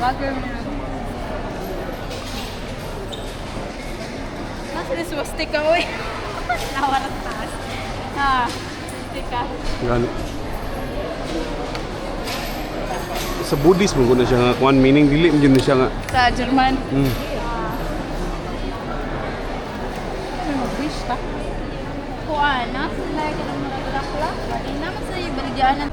Bagger mo na. Nasa na swastika, uy. Nawarat taas. Ha, swastika. Gani. Sa Buddhist mo na siya nga kuan meaning dili mo na siya nga. Sa German. Mm. Ano mag-wish ka? Kuan, na? Sila ka ng mga tulak-tulak. Bali naman sa iyo, baligyanan.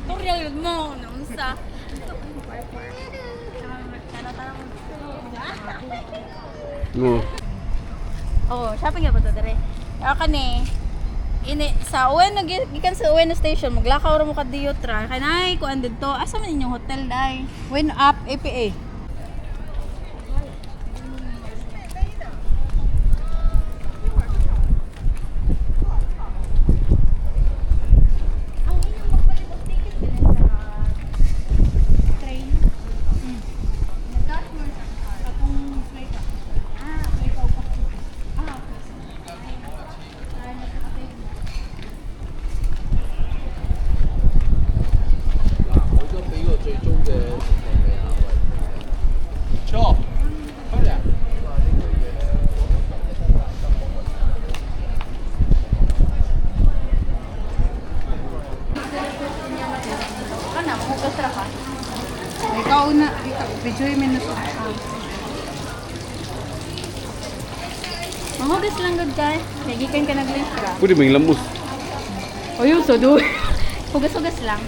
Tutorial yun mo, naunsa. No. Oo, shopping ka ba ito, dire? Ako ni, sa uwi, gikan sa uwi na station, maglakaw ra mo ka diyo tra. Kanay, kuan dito. Asa man inyong hotel, day? Win up, APA. Ikaw na, video yung minus. Mahugas lang good guys. Nagikan ka nag-link ka. Pwede may lamos. O yun, so do. Hugas-hugas lang.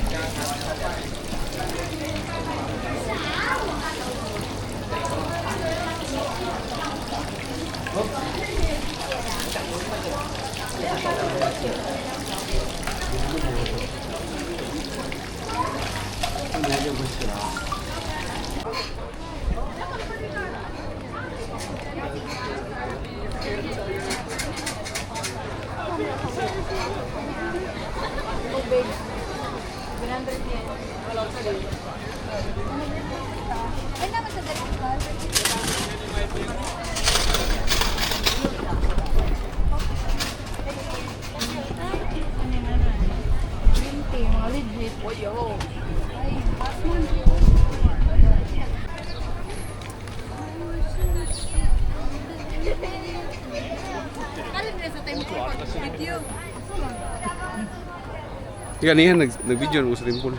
Tubig. 100 yen. Ay naman sa direct bus. Mga legit. Ay, basman. Kalim na sa time ko video. Ika niya nag-video na sa temple.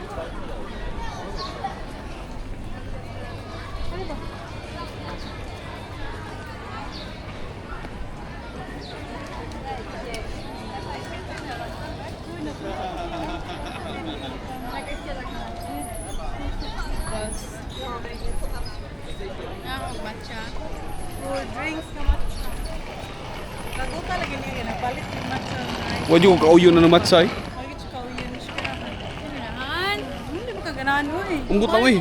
Matcha. Drinks na matcha. Kaguta lagi niya nagpalit ng matcha. Wadi ko kauyo na matsay. Hindi mo kaganahan mo eh. Umbot lang eh.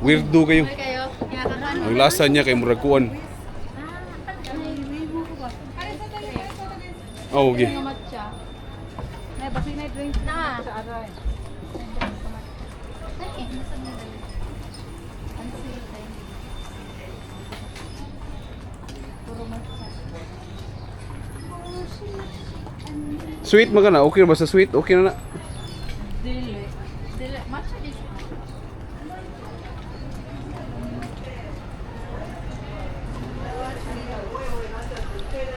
Weirdo kayo. Ang lasa niya kay murag kuan. Oh, okay. Nay basi na drink na. Sweet magana, okay na ba sa sweet? Okay na na.